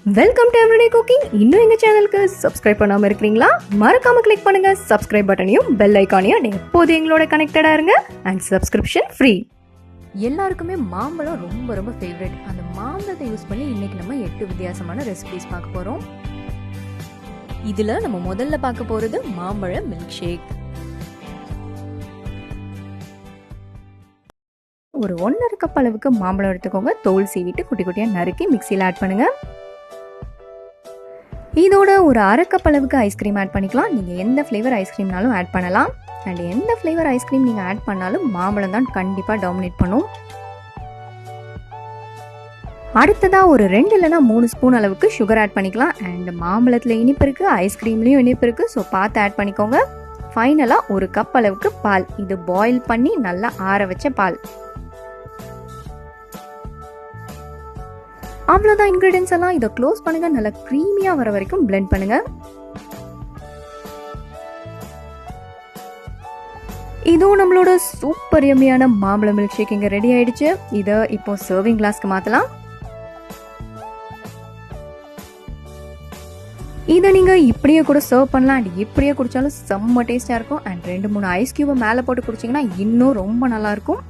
Welcome to everyday cooking. இன்னும் எங்கள் சேனலுக்கு சப்ஸ்கிரைப் பண்ணாமல் இருக்கிறீங்களா? மறக்காமல் கிளிக் பண்ணுங்கள் சப்ஸ்கிரைப் பட்டனையும் பெல் ஐக்கானையும். எப்போது எங்களோட கனெக்டடாக இருங்க அண்ட் சப்ஸ்கிரிப்ஷன் ஃப்ரீ. எல்லாருக்குமே மாம்பழம் ரொம்ப ரொம்ப ஃபேவரட். அந்த மாம்பழத்தை யூஸ் பண்ணி இன்னைக்கு நம்ம 8 வித்தியாசமான ரெசிபிஸ் பார்க்க போகிறோம். இதில் நம்ம முதல்ல பார்க்க போகிறது மாம்பழ மில்க் ஷேக். ஒரு 1.5 கப் அளவுக்கு மாம்பழம் எடுத்துக்கோங்க. தோல் சீவிட்டு குட்டி குட்டியாக நறுக்கி மிக்சியில் ஆட் பண்ணுங்கள். இதோட ஒரு 1/2 கப் அளவுக்கு ஐஸ்கிரீம் ஆட் பண்ணிக்கலாம். நீங்கள் எந்த ஃப்ளேவர் ஐஸ்கிரீம்னாலும் ஆட் பண்ணலாம். அண்ட் எந்த ஃப்ளேவர் ஐஸ்கிரீம் நீங்கள் ஆட் பண்ணாலும் மாம்பழம் தான் கண்டிப்பாக டாமினேட் பண்ணும். அடுத்ததாக ஒரு 2 இல்லைனா 3 ஸ்பூன் அளவுக்கு சுகர் ஆட் பண்ணிக்கலாம். அண்ட் மாம்பழத்தில் இனிப்பு இருக்குது, ஐஸ்கிரீம்லேயும் இனிப்பு இருக்குது, ஸோ பார்த்து ஆட் பண்ணிக்கோங்க. ஃபைனலாக ஒரு கப் அளவுக்கு பால். இது பாயில் பண்ணி நல்லா ஆற வச்ச பால். அவ்வளோதான் இன்க்ரீடியன்ஸ் எல்லாம். இதை க்ளோஸ் பண்ணுங்க. நல்லா க்ரீமியாக வர வரைக்கும் பிளெண்ட் பண்ணுங்க. இதுவும் நம்மளோட சூப்பர் யம்மியான மாம்பழ மில்க் ஷேக் இங்கே ரெடி ஆயிடுச்சு. இதை இப்போ சர்விங் கிளாஸ்க்கு மாற்றலாம். இதை நீங்கள் இப்படியே கூட சர்வ் பண்ணலாம். அண்ட் இப்படியே குடித்தாலும் செம்ம டேஸ்டாக இருக்கும். அண்ட் 2-3 ஐஸ் கியூபை மேலே போட்டு குடிச்சிங்கன்னா இன்னும் ரொம்ப நல்லாயிருக்கும்.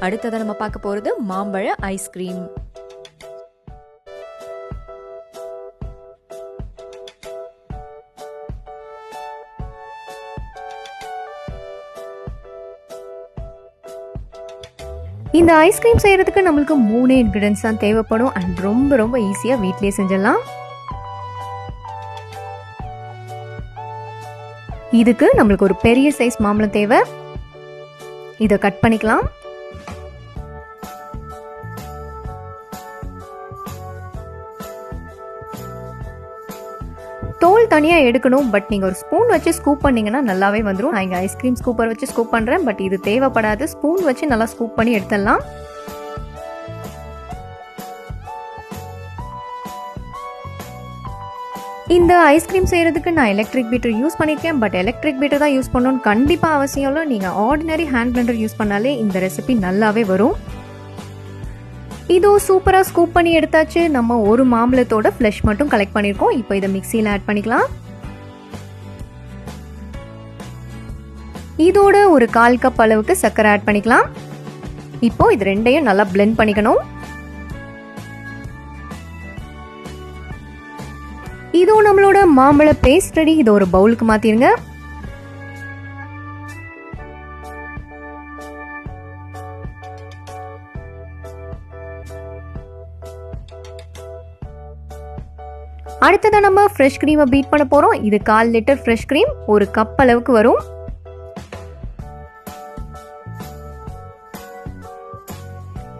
அடுத்ததை நம்ம பார்க்க போகிறது மாம்பழ ஐஸ்கிரீம். இந்த ஐஸ்கிரீம் செய்யறதுக்கு நம்மளுக்கு 3 இன்கிரிடியன்ஸ் தான் தேவைப்படும். அண்ட் ரொம்ப ரொம்ப ஈஸியாக வீட்லயே செஞ்சிடலாம். இதுக்கு நம்மளுக்கு ஒரு பெரிய சைஸ் மாம்பழம் தேவை. இதை கட் பண்ணிக்கலாம். தோல் தனியாக எடுக்கணும். பட் நீங்கள் ஒரு ஸ்பூன் வச்சு ஸ்கூப் பண்ணிங்கன்னா நல்லாவே வந்துடும். நான் இங்கே ஐஸ்கிரீம் ஸ்கூப்பர் வச்சு ஸ்கூப் பண்ணுறேன். பட் இது தேவைப்படாது. ஸ்பூன் வச்சு நல்லா ஸ்கூப் பண்ணி எடுத்துடலாம். இந்த ஐஸ்கிரீம் செய்கிறதுக்கு நான் எலக்ட்ரிக் பீட்டர் யூஸ் பண்ணியிருக்கேன். பட் எலக்ட்ரிக் பீட்டர் தான் யூஸ் பண்ணணும்னு கண்டிப்பாக அவசியம் இல்லை. நீங்கள் ஆர்டினரி ஹேண்ட் பிளெண்டர் யூஸ் பண்ணாலே இந்த ரெசிபி நல்லாவே வரும். இதோ சூப்பராக ஸ்கூப் பண்ணி எடுத்தாச்சு. நம்ம ஒரு மாம்பழத்தோட ஃப்ளஷ் மட்டும் கலெக்ட் பண்ணியிருக்கோம். இப்போ இதை மிக்சியில் ஆட் பண்ணிக்கலாம். இதோட ஒரு 1/4 கப் அளவுக்கு சர்க்கரை ஆட் பண்ணிக்கலாம். இப்போ இது ரெண்டையும் நல்லா பிளெண்ட் பண்ணிக்கணும். இதோ நம்மளோட மாம்பழ பேஸ்ட் ரெடி. இதை ஒரு பவுலுக்கு மாற்றிடுங்க. அடுத்ததான் நம்ம ஃப்ரெஷ் க்ரீமை பீட் பண்ண போகிறோம். இது 1/4 லிட்டர் ஃப்ரெஷ் க்ரீம், ஒரு கப் அளவுக்கு வரும்.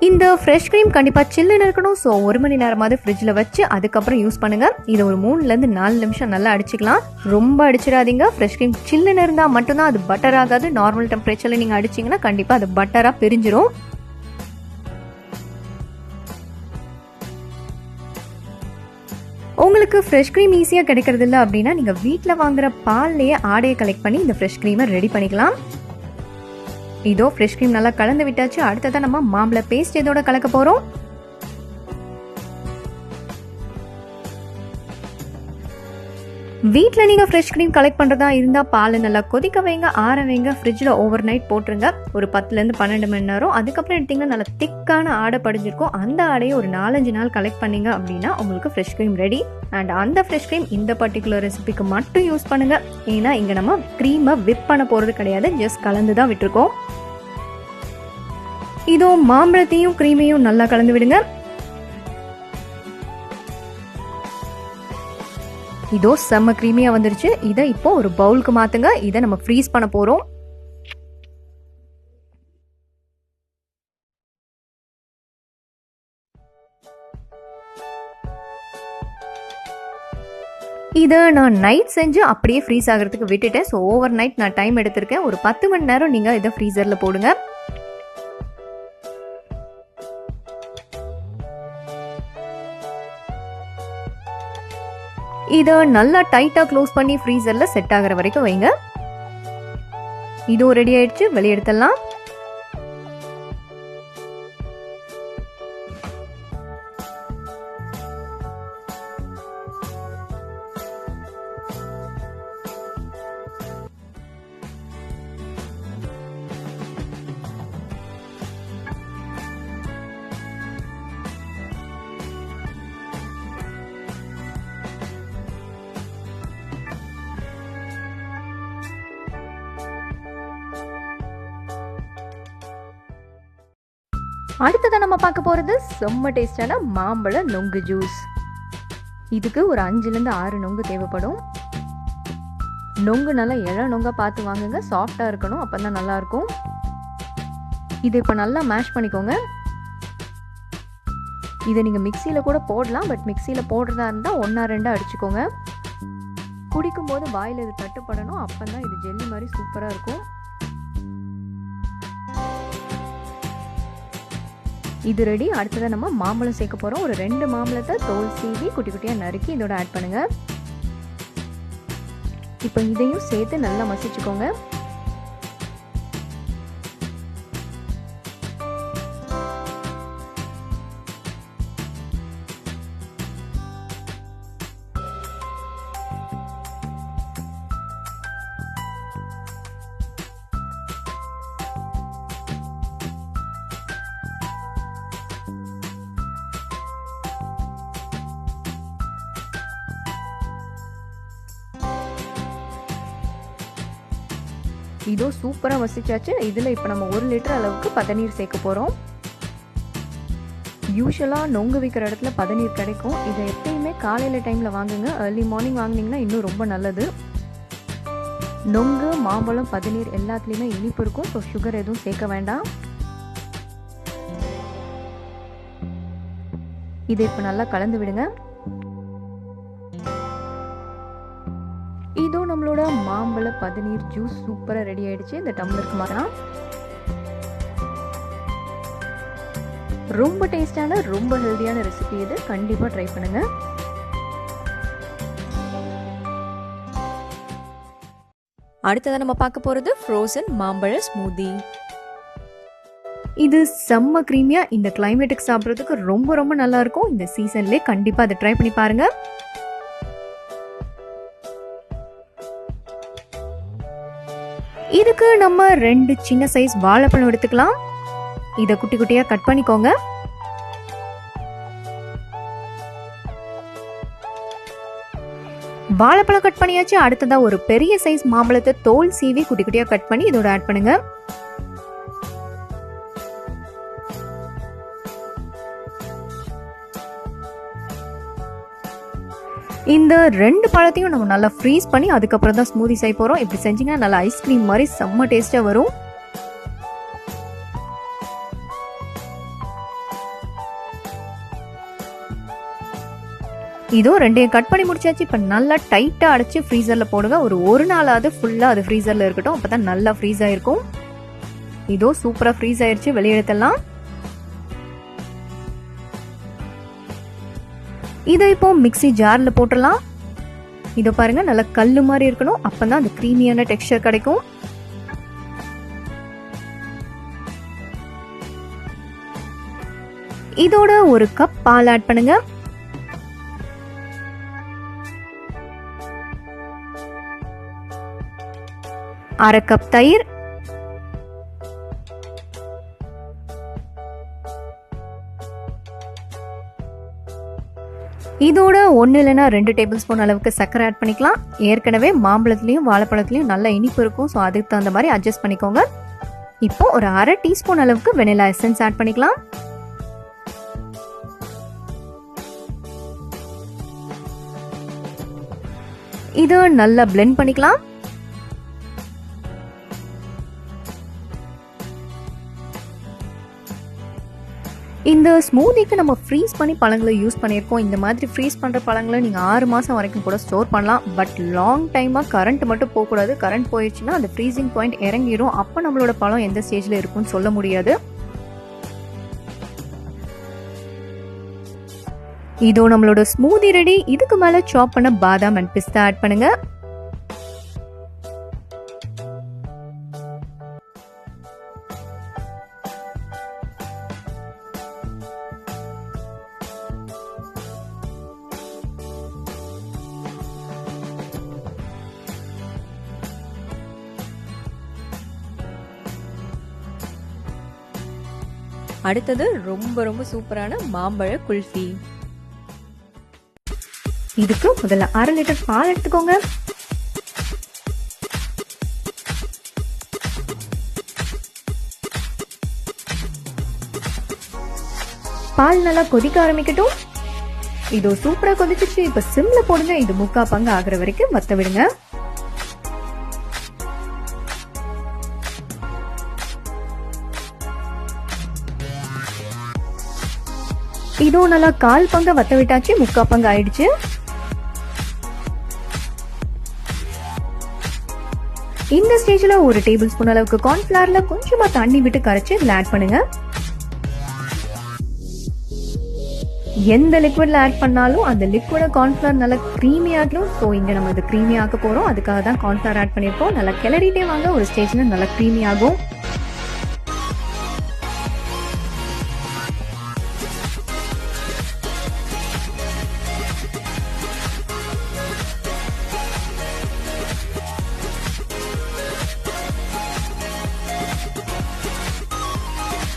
இந்த ஃப்ரெஷ் க்ரீம் கண்டிப்பாக சில்லுன்னு இருக்கணும். ஸோ 1 மணி நேரமாவது ஃப்ரிட்ஜில் வச்சு அதுக்கப்புறம் யூஸ் பண்ணுங்கள். இதை ஒரு 3 to 4 நிமிஷம் நல்லா அடிச்சுக்கலாம். ரொம்ப அடிச்சிடாதீங்க. ஃப்ரெஷ் க்ரீம் சில்லுன்னு இருந்தால் மட்டும்தான் அது பட்டர் ஆகாது. நார்மல் டெம்பரேச்சரில் நீங்கள் அடிச்சிங்கன்னா கண்டிப்பாக அது பட்டராக பிரிஞ்சிடும். உங்களுக்கு ஃப்ரெஷ் க்ரீம் ஈஸியாக கிடைக்கிறது இல்லை அப்படின்னா நீங்கள் வீட்டில் வாங்குற பால்லையே ஆடையை கலெக்ட் பண்ணி இந்த ஃப்ரெஷ் க்ரீமை ரெடி பண்ணிக்கலாம். இதோ ஃப்ரெஷ் க்ரீம் நல்லா கலந்து விட்டாச்சு. அடுத்ததான் நம்ம மாம்பழ பேஸ்ட் இதோட கலக்க போகிறோம். வீட்டில் நீங்கள் ஃப்ரெஷ் க்ரீம் கலெக்ட் பண்ணுறதா இருந்தால் பால் நல்லா கொதிக்க வைங்க, ஆற வைங்க, ஃப்ரிட்ஜில் ஓவர் நைட் போட்டுருங்க. ஒரு 10 to 12 மணி நேரம். அதுக்கப்புறம் எடுத்திங்கன்னா நல்லா திக்கான ஆடை படிஞ்சிருக்கும். அந்த ஆடையை ஒரு 4-5 நாள் கலெக்ட் பண்ணிங்க அப்படின்னா உங்களுக்கு ஃப்ரெஷ் க்ரீம் ரெடி. அண்ட் அந்த ஃப்ரெஷ் க்ரீம் இந்த பர்டிகுலர் ரெசிபிக்கு மட்டும் யூஸ் பண்ணுங்கள். ஏன்னா இங்கே நம்ம க்ரீமை விப் பண்ண போகிறது கிடையாது. ஜஸ்ட் கலந்து தான் விட்டுருக்கோம். இதோ மாம்பழத்தையும் க்ரீமையும் நல்லா கலந்து விடுங்க. இதோ செம்ம க்ரீமியாக வந்துருச்சு. இதை இப்போ ஒரு பவுலுக்கு மாற்றுங்க. இதை நம்ம ஃப்ரீஸ் பண்ண போகிறோம். இதை நான் நைட் செஞ்சு அப்படியே ஃப்ரீஸ் ஆகிறதுக்கு விட்டுட்டேன். ஸோ ஓவர் நைட் நான் டைம் எடுத்திருக்கேன். ஒரு 10 மணி நேரம் நீங்கள் இதை ஃப்ரீசரில் போடுங்க. இதை நல்லா டைட்டாக க்ளோஸ் பண்ணி ஃப்ரீசரில் செட் ஆகிற வரைக்கும் வைங்க. இதுவும் ரெடி ஆயிடுச்சு. வெளியே எடுத்துடலாம். அடுத்ததான் நம்ம பார்க்க போகிறது செம்ம டேஸ்டான மாம்பழ நொங்கு ஜூஸ். இதுக்கு ஒரு 5லேருந்து 6 நொங்கு தேவைப்படும். நொங்கு நல்லா இள நொங்கா பார்த்து வாங்குங்க, சாஃப்டாக இருக்கணும், அப்போ தான் நல்லாயிருக்கும். இதை இப்போ நல்லா மேஷ் பண்ணிக்கோங்க. இதை நீங்கள் மிக்சியில் கூட போடலாம், பட் மிக்சியில் போடுறதா இருந்தால் 1-2 அடிச்சுக்கோங்க. குடிக்கும்போது வாயில் இது தட்டுப்படணும், அப்போ தான் இது ஜெல்லி மாதிரி சூப்பராக இருக்கும். இது ரெடி. அடுத்ததாக நம்ம மாம்பழம் சேர்க்க போகிறோம். ஒரு 2 மாம்பழத்தை தோல் சீவி குட்டி குட்டியாக நறுக்கி இதோட ஆட் பண்ணுங்கள். இப்போ இதையும் சேர்த்து நல்லா மசிச்சுக்கோங்க. இதோ சூப்பராக வசிச்சாச்சு. இதில் இப்போ நம்ம 1 லிட்டர் அளவுக்கு பதநீர் சேர்க்க போகிறோம். யூஸ்வலாக நொங்கு விற்கிற இடத்துல பதநீர் கிடைக்கும். இதை எப்பயுமே காலையில் டைமில் வாங்குங்க. ஏர்லி மார்னிங் வாங்கினீங்கன்னா இன்னும் ரொம்ப நல்லது. நொங்கு, மாம்பழம், பதநீர் எல்லாத்துலேயுமே இனிப்பு இருக்கும். ஸோ சுகர் எதுவும் சேர்க்க வேண்டாம். இதை இப்போ நல்லா கலந்து விடுங்க. இதோ நம்மளோட மாம்பழ பதநீர் ஜூஸ் சூப்பராக ரெடி ஆயிடுச்சு. இந்த டம்ளருக்கு மாறலாம். ரொம்ப டேஸ்டான, ரொம்ப ஹெல்தியான ரெசிபி இது. கண்டிப்பாக ட்ரை பண்ணுங்க. அடுத்ததான் நம்ம பார்க்க போகிறது ஃப்ரோசன் மாம்பழ ஸ்மூதி. இது செம்ம க்ரீமியா, இந்த கிளைமேட்டுக்கு சாப்பிட்றதுக்கு ரொம்ப ரொம்ப நல்லா இருக்கும். இந்த சீசன்லேயே கண்டிப்பாக அதை ட்ரை பண்ணி பாருங்க. இதுக்கு நம்ம 2 சின்ன சைஸ் வாழைப்பழம் எடுத்துக்கலாம். இதை குட்டி குட்டியா கட் பண்ணிக்கோங்க. வாழைப்பழம் கட் பண்ணியாச்சு. அடுத்ததா ஒரு பெரிய சைஸ் மாம்பழத்தை தோல் சீவி குட்டி குட்டியா கட் பண்ணி இதோட ஆட் பண்ணுங்க. இந்த 2 பழத்தையும் நம்ம நல்லா ஃப்ரீஸ் பண்ணி அதுக்கப்புறம் தான் ஸ்மூதி செய்ய போகிறோம். இப்படி செஞ்சிங்கன்னா நல்லா ஐஸ்கிரீம் மாதிரி செம்ம டேஸ்ட்டாக வரும். இதோ 2ஐயும் கட் பண்ணி முடிச்சாச்சு. இப்போ நல்லா டைட்டாக அடைச்சி ஃப்ரீசரில் போடுங்க. ஒரு நாளாவது ஃபுல்லாக அது ஃப்ரீசரில் இருக்கட்டும், அப்போ தான் நல்லா ஃப்ரீஸ் ஆகிருக்கும். இதோ சூப்பராக ஃப்ரீஸ் ஆயிடுச்சு. வெளியே எடுத்துடலாம். இதை இப்போ மிக்ஸி ஜாரில் போட்டுடலாம். இதை பாருங்க, நல்லா கல்லு மாதிரி இருக்கணும், அப்பதான் அந்த க்ரீமியான டெக்ஸ்சர் கிடைக்கும். இதோட 1 கப் பால் ஆட் பண்ணுங்க. அரை கப் தயிர், இதோட 1 இல்லைனா 2 டேபிள் ஸ்பூன் அளவுக்கு சர்க்கரை ஆட் பண்ணிக்கலாம். ஏற்கனவே மாம்பழத்துலையும் வாழைப்பழத்துலையும் நல்ல இனிப்பு இருக்கும். ஸோ அதுக்கு தகுந்த மாதிரி அட்ஜஸ்ட் பண்ணிக்கோங்க. இப்போ ஒரு அரை டீஸ்பூன் அளவுக்கு வெனிலா எசன்ஸ் ஆட் பண்ணிக்கலாம். இது நல்லா பிளெண்ட் பண்ணிக்கலாம். இந்த ஸ்மூதிக்கு நம்ம ஃப்ரீஸ் பண்ணி பழங்களை யூஸ் பண்ணியிருக்கோம். இந்த மாதிரி ஃப்ரீஸ் பண்ணுற பழங்களை நீங்கள் 6 மாதம் வரைக்கும் கூட ஸ்டோர் பண்ணலாம். பட் லாங் டைமாக கரண்ட் மட்டும் போகக்கூடாது. கரண்ட் போயிடுச்சுன்னா அந்த ஃப்ரீசிங் பாயிண்ட் இறங்கிடும். அப்போ நம்மளோட பழம் எந்த ஸ்டேஜில் இருக்குன்னு சொல்ல முடியாது. இதோ நம்மளோட ஸ்மூதி ரெடி. இதுக்கு மேலே சாப் பண்ண பாதாம் அண்ட் பிஸ்தா ஆட் பண்ணுங்க. அடுத்தது ரொம்ப ரொம்ப சூப்பரான மாம்பழ குல்ஃபி. இதுக்கு முதல்ல 1/2 லிட்டர் பால் எடுத்துக்கோங்க. பால் நல்லா கொதிக்க ஆரம்பிக்கட்டும். இதோ சூப்பரா கொதிச்சிச்சு. இப்ப சிம்ல போடுங்க. இது 3/4 பங்கு ஆகுற வரைக்கும் வத்த விடுங்க. இதோ நல்லா 1/4 பங்கு வத்த விட்டாச்சு. 3/4 பங்கு ஆயிடுச்சு. இந்த ஸ்டேஜ்ல ஒரு டேபிள் ஸ்பூன் அளவுக்கு கார்ன்ஃபிளவர்ல கொஞ்சமா தண்ணி விட்டு கரைச்சு இதுல ஆட் பண்ணுங்க. எந்த லிக்விட்ல ஆட் பண்ணாலும் அந்த லிக்விட கார்ன்ஃபிளவர் நல்லா க்ரீமி ஆகணும். ஸோ இங்க நம்ம இது க்ரீமி ஆக்க போறோம். அதுக்காக தான் கார்ன்ஃபிளவர் ஆட் பண்ணிருக்கோம். நல்லா கிளறிட்டே வாங்க. ஒரு ஸ்டேஜ்ல நல்லா க்ரீமி ஆகும்.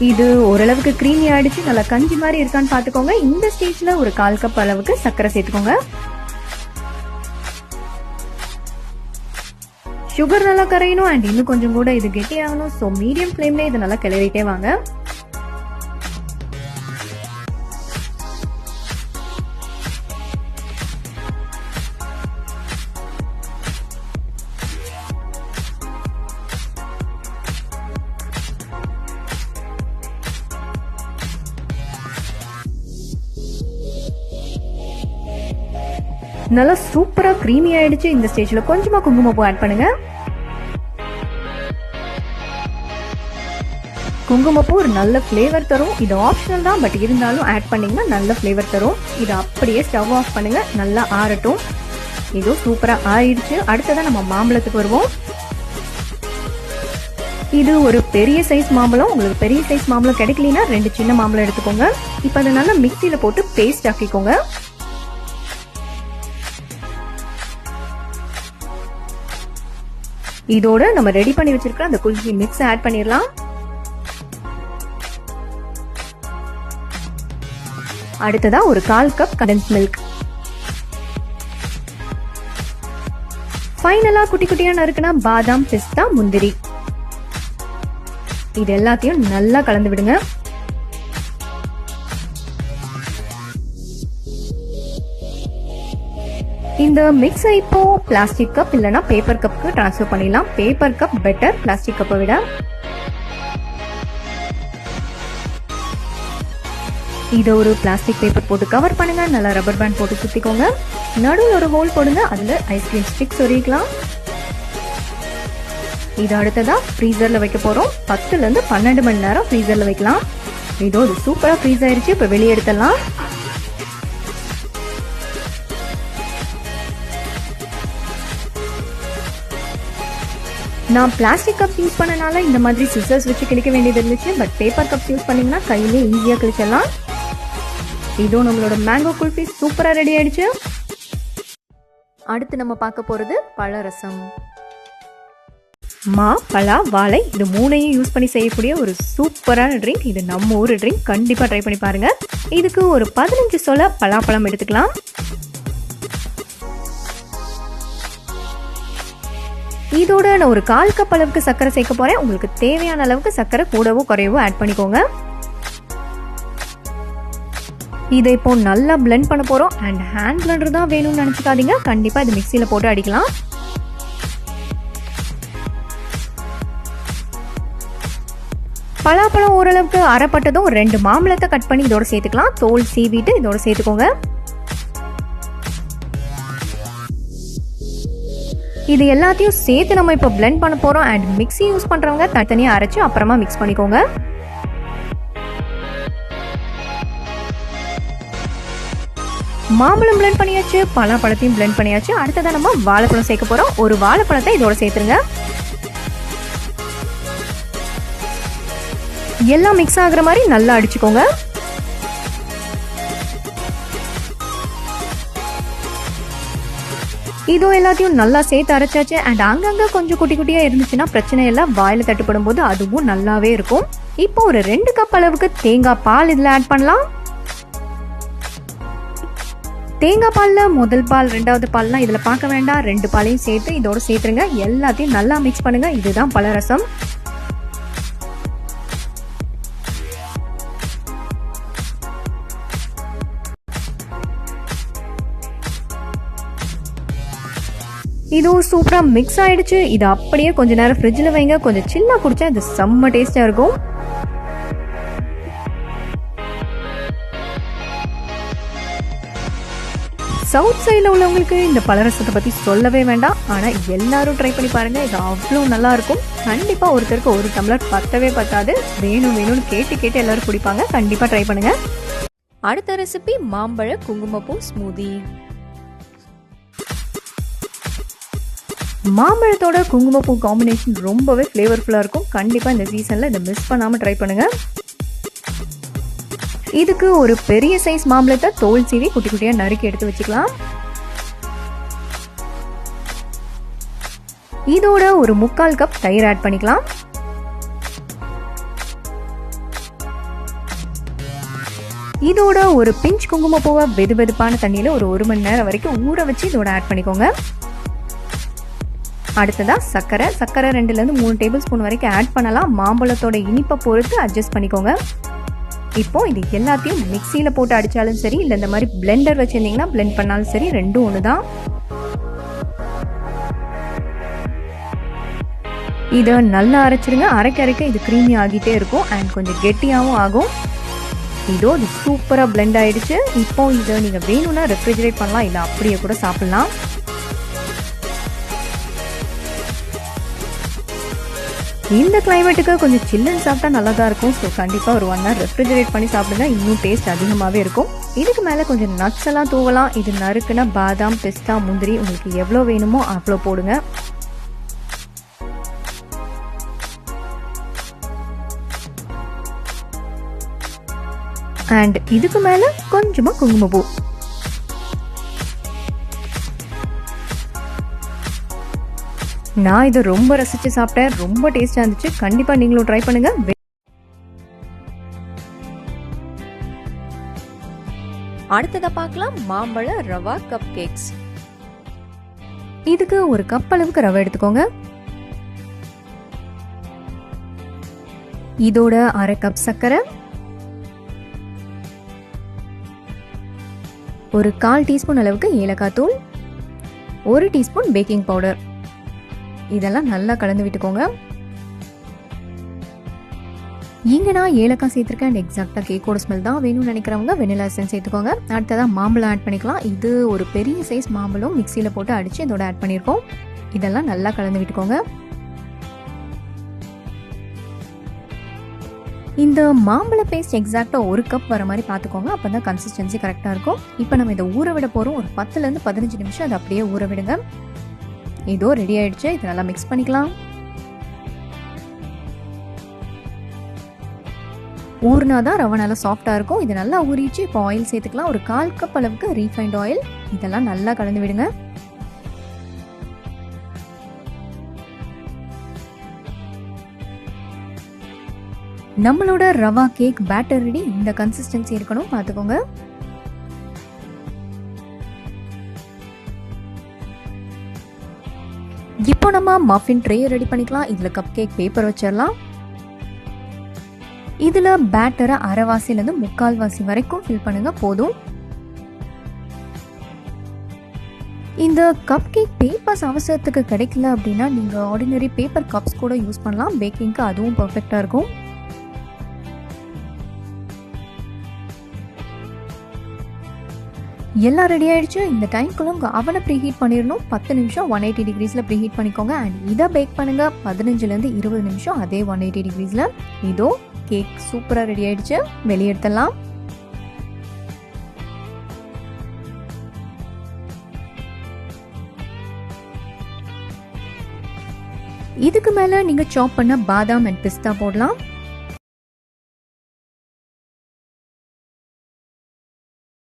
இது ஓரளவுக்கு க்ரீமி ஆயிடுச்சு. நல்லா கஞ்சி மாதிரி இருக்கான்னு பாத்துக்கோங்க. இந்த ஸ்டேஜ்ல ஒரு 1/4 கப் அளவுக்கு சர்க்கரை சேர்த்துக்கோங்க. சுகர் நல்லா கரையணும் அண்ட் இன்னும் கொஞ்சம் கூட இது கெட்டியாகணும். ஸோ மீடியம் ஃப்ளேம்ல இது நல்லா கிளறிட்டே வாங்க. நல்லா சூப்பரா க்ரீமி ஆயிடுச்சு. இந்த ஸ்டேஜ்ல கொஞ்சமா குங்குமப்பூ ஆட் பண்ணுங்க. குங்குமப்பூ ஒரு நல்ல ஃப்ளேவர் தரும். இது ஆப்ஷனல் தான், பட் இருந்தாலும் ஆட் பண்ணீங்கன்னா நல்ல ஃப்ளேவர் தரும். இது அப்படியே ஸ்டவ் ஆஃப் பண்ணுங்க. நல்லா ஆறட்டும். இது சூப்பரா ஆயிடுச்சு. அடுத்ததான் நம்ம மாம்பழத்துக்கு வருவோம். இது ஒரு பெரிய சைஸ் மாம்பழம். உங்களுக்கு பெரிய சைஸ் மாம்பழம் கிடைக்கலனா 2 சின்ன மாம்பழம் எடுத்துக்கோங்க. இப்போ அதை நல்லா மிக்சியில போட்டு பேஸ்ட் ஆக்கிக்கோங்க. இதோட நம்ம ரெடி பண்ணி வச்சிருக்கிற அந்த குல்ஃபி மிக்ஸ் ஆட் பண்ணிடலாம். அடுத்ததா ஒரு 1/4 கப் கண்டென்ஸ் மில்க். ஃபைனலா குட்டி குட்டியா நறுக்குனா பாதாம், பிஸ்தா, முந்திரி. இது எல்லாத்தையும் நல்லா கலந்து விடுங்க. இந்த மிக்ஸை இப்போ பிளாஸ்டிக் கப் இல்லனா பேப்பர் கப்புக்கு ட்ரான்ஸ்ஃபர் பண்ணிடலாம். பேப்பர் கப் பெட்டர் பிளாஸ்டிக் கப்பை விட. இதை ஒரு பிளாஸ்டிக் பேப்பர் போட்டு கவர் பண்ணுங்க. நல்லா ரப்பர் பேண்ட் போட்டு சுத்திக்கோங்க. நடுவில் ஒரு ஹோல் போடுங்க. அதுல ஐஸ்கிரீம் ஸ்டிக் சொருகிக்கலாம். இது அடுத்ததா ஃப்ரீசர்ல வைக்க போறோம். 10 ல இருந்து 12 மணி நேரம் ஃப்ரீசர்ல வைக்கலாம். இதோ இது சூப்பரா ஃப்ரீஸ் ஆயிருச்சு. இப்ப வெளியே எடுத்துடலாம். நான் பிளாஸ்டிக் கப்ஸ் யூஸ் பண்ணனால இந்த மாதிரி சிசர்ஸ் வச்சு கிழிக்க வேண்டியது இருந்துச்சு. பட் பேப்பர் கப்ஸ் யூஸ் பண்ணீங்கன்னா கையிலே ஈஸியா கிழிச்சிடலாம். இதோ நம்மளோட மேங்கோ குல்ஃபி சூப்பரா ரெடி ஆயிடுச்சு. அடுத்து நம்ம பார்க்க போறது பழரசம். மா, பலா, வாழை இது 3ஐயும் யூஸ் பண்ணி செய்யக்கூடிய ஒரு சூப்பரான ட்ரிங்க். இது நம்ம ஊர் ட்ரிங்க். கண்டிப்பா ட்ரை பண்ணி பாருங்க. இதுக்கு ஒரு 15 சொல பலாப்பழம் எடுத்துக்கலாம். இதோட நான் ஒரு 1/4 கப் அளவுக்கு சர்க்கரை சேர்க்க போறேன். உங்களுக்கு தேவையான அளவுக்கு சர்க்கரை கூடவோ குறையவோ ஆட் பண்ணிக்கோங்க. இதை இப்போ நல்லா பிளெண்ட் பண்ண போறோம். அண்ட் ஹேண்ட் பிளெண்டர் தான் வேணும்னு நினைச்சுக்காதீங்க. கண்டிப்பா இது மிக்சியில போட்டு அடிக்கலாம். பலாப்பழம் ஓரளவுக்கு அரைப்பட்டதும் 2 மாம்பழத்தை கட் பண்ணி இதோட சேர்த்துக்கலாம். தோல் சீவிட்டு இதோட சேர்த்துக்கோங்க. இது எல்லாத்தையும் சேர்த்து நம்ம இப்போ பிளெண்ட் பண்ண போறோம். அண்ட் மிக்ஸி யூஸ் பண்றவங்க தனித்தனியா அரைச்சு அப்புறமா மிக்ஸ் பண்ணிக்கோங்க. மாம்பழம் பிளெண்ட் பண்ணியாச்சு. பலாப்பழத்தையும் பிளெண்ட் பண்ணியாச்சு. அடுத்ததான் நம்ம வாழைப்பழம் சேர்க்க போறோம். ஒரு வாழைப்பழத்தை இதோட சேர்த்துருங்க. எல்லாம் மிக்ஸ் ஆகுற மாதிரி நல்லா அடிச்சுக்கோங்க. இதோ எல்லாத்தையும் நல்லா சேர்த்து அரைச்சாச்சு. அண்ட் அங்கங்க கொஞ்சம் குட்டி குட்டியா இருந்துச்சுன்னா பிரச்சனை இல்லை. வாயில தட்டுப்படும் போது அதுவும் நல்லாவே இருக்கும். இப்போ ஒரு 2 கப் அளவுக்கு தேங்காய் பால் இதுல ஆட் பண்ணலாம். தேங்காய் பால்ல முதல் பால், 2வது பால்லாம் இதுல பார்க்க வேண்டாம். 2 பாலையும் சேர்த்து இதோட சேர்த்துருங்க. எல்லாத்தையும் நல்லா மிக்ஸ் பண்ணுங்க. இதுதான் பழரசம். இதுவும் சூப்பராக மிக்ஸ் ஆகிடுச்சு. இது அப்படியே கொஞ்சம் நேரம் ஃப்ரிட்ஜில் வைங்க. கொஞ்சம் சில்லாக குடித்தா இது செம்ம டேஸ்ட்டாக இருக்கும். சவுத் சைடில் உள்ளவங்களுக்கு இந்த பலரசத்தை பற்றி சொல்லவே வேண்டாம். ஆனால் எல்லாரும் ட்ரை பண்ணி பாருங்கள். இது அவ்வளோ நல்லாயிருக்கும். கண்டிப்பாக ஒருத்தருக்கு ஒரு டம்ளர் பத்தவே பத்தாது. வேணும்னு கேட்டு எல்லோரும் குடிப்பாங்க. கண்டிப்பாக ட்ரை பண்ணுங்கள். அடுத்த ரெசிபி மாம்பழ குங்குமப்பூ ஸ்மூதி. மாம்பழத்தோட குங்குமப்பூ காம்பினேஷன் ரொம்பவே ஃப்ளேவர்ஃபுல்லாக இருக்கும். கண்டிப்பாக இந்த சீசனில் இதை மிஸ் பண்ணாமல் ட்ரை பண்ணுங்கள். இதுக்கு ஒரு பெரிய சைஸ் மாம்பழத்தை தோல் சீவி குட்டி குட்டியாக நறுக்கி எடுத்து வச்சுக்கலாம். இதோட ஒரு 3/4 கப் தயிர் ஆட் பண்ணிக்கலாம். இதோட ஒரு பிஞ்ச் குங்குமப்பூவை வெதுவெதுப்பான தண்ணியில் ஒரு 1 மணி நேரம் வரைக்கும் ஊற வச்சு இதோட ஆட் பண்ணிக்கோங்க. அடுத்ததா சர்க்கரை 2லேருந்து 3 டேபிள் ஸ்பூன் வரைக்கும் ஆட் பண்ணலாம். மாம்பழத்தோட இனிப்பை பொறுத்து அட்ஜஸ்ட் பண்ணிக்கோங்க. இப்போ இது எல்லாத்தையும் மிக்சியில் போட்டு அடித்தாலும் சரி, இல்லை இந்த மாதிரி பிளெண்டர் வச்சுருந்தீங்கன்னா பிளெண்ட் பண்ணாலும் சரி, ரெண்டும் ஒன்று தான். இதை நல்லா அரைச்சிருங்க. அரைக்க இது க்ரீமி ஆகிட்டே இருக்கும் அண்ட் கொஞ்சம் கெட்டியாகவும் ஆகும். இதோ இது சூப்பராக பிளெண்ட் ஆகிடுச்சு. இப்போ இதை நீங்கள் வேணும்னா ரெஃப்ரிஜரேட் பண்ணலாம், இல்லை அப்படியே கூட சாப்பிட்லாம். இந்த கிளைமேட்டுக்கு கொஞ்சம் சில்லுன்னு சாப்பிட்டா நல்லா தான் இருக்கும். ஸோ கண்டிப்பாக ஒரு 1 ஹவர் ரெஃப்ரிஜரேட் பண்ணி சாப்பிடுங்க. இன்னும் டேஸ்ட் அதிகமாகவே இருக்கும். இதுக்கு மேலே கொஞ்சம் நட்ஸ் எல்லாம் தூவலாம். இது நறுக்குன்னா பாதாம், பிஸ்தா, முந்திரி உங்களுக்கு எவ்வளோ வேணுமோ அவ்வளோ போடுங்க. அண்ட் இதுக்கு மேலே கொஞ்சமாக குங்குமப்பூ. நான் இதை ரொம்ப ரசித்து சாப்பிட்டேன். ரொம்ப டேஸ்டாக இருந்துச்சு. கண்டிப்பாக நீங்களும் ட்ரை பண்ணுங்கள். அடுத்ததாக பார்க்கலாம் மாம்பழ ரவா கப் கேக்ஸ். இதுக்கு ஒரு கப் அளவுக்கு ரவை எடுத்துக்கோங்க. இதோட 1/2 கப் சர்க்கரை, ஒரு 1/4 டீஸ்பூன் அளவுக்கு ஏலக்காய் தூள், 1 டீஸ்பூன் பேக்கிங் பவுடர். இதெல்லாம் நல்லா கலந்து விட்டுக்கோங்க. இங்கே நான் ஏலக்காய் சேர்த்துருக்கேன். அண்ட் எக்ஸாக்டாக கேக்கோட ஸ்மெல் தான் வேணும்னு நினைக்கிறவங்க வெனிலா எசன்ஸ் சேர்த்துக்கோங்க. அடுத்ததான் மாம்பழம் ஆட் பண்ணிக்கலாம். இது ஒரு பெரிய சைஸ் மாம்பழம் மிக்சியில் போட்டு அடித்து இதோட ஆட் பண்ணியிருக்கோம். இதெல்லாம் நல்லா கலந்து விட்டுக்கோங்க. இந்த மாம்பழ பேஸ்ட் எக்ஸாக்டாக 1 கப் வர மாதிரி பார்த்துக்கோங்க. அப்போ தான் கன்சிஸ்டன்சி கரெக்டாக இருக்கும். இப்போ நம்ம இதை ஊற விட போகிறோம். ஒரு 10லேருந்து 15 நிமிஷம் அதை அப்படியே ஊற விடுங்க. இதோ ரெடி ஆயிடுச்சு. இது நல்லா மிக்ஸ் பண்ணிக்கலாம். ஊறினாதான் ரவை நல்லா சாஃப்டாக இருக்கும். இது நல்லா ஊறிச்சு. இப்போ ஆயில் சேர்த்துக்கலாம். ஒரு 1/4 கப் அளவுக்கு ரீஃபைண்ட் ஆயில். இதெல்லாம் நல்லா கலந்து விடுங்க. நம்மளோட ரவா கேக் பேட்டர் ரெடி. இந்த கன்சிஸ்டன்சி இருக்கணும், பார்த்துக்கோங்க. இப்போ நம்ம மஃபின் ட்ரே ரெடி பண்ணிக்கலாம். இதில் கப் கேக் பேப்பர் வச்சிடலாம். இதில் பேட்டரை அரைவாசிலேருந்து 3/4 வாசி வரைக்கும் ஃபில் பண்ணுங்க. போதும். இந்த கப் கேக் பேப்பர்ஸ் அவசரத்துக்கு கிடைக்கல அப்படின்னா நீங்கள் ஆர்டினரி பேப்பர் கப்ஸ் கூட யூஸ் பண்ணலாம். பேக்கிங்க்கு அதுவும் பர்ஃபெக்டாக இருக்கும். எல்லாம் ரெடி ஆகிடுச்சு. இந்த டைம்குள்ள உங்கள் அவனை ப்ரீஹீட் பண்ணிடணும். 10 நிமிஷம் 180 டிகிரிஸில் ப்ரீஹீட் பண்ணிக்கோங்க. அண்ட் இதை பேக் பண்ணுங்கள் 15லேருந்து 20 நிமிஷம் அதே 180 டிகிரிஸில். இதோ கேக் சூப்பராக ரெடி ஆகிடுச்சு. வெளியே எடுத்துடலாம். இதுக்கு மேலே நீங்கள் சாப் பண்ண பாதாம் அண்ட் பிஸ்தா போடலாம்.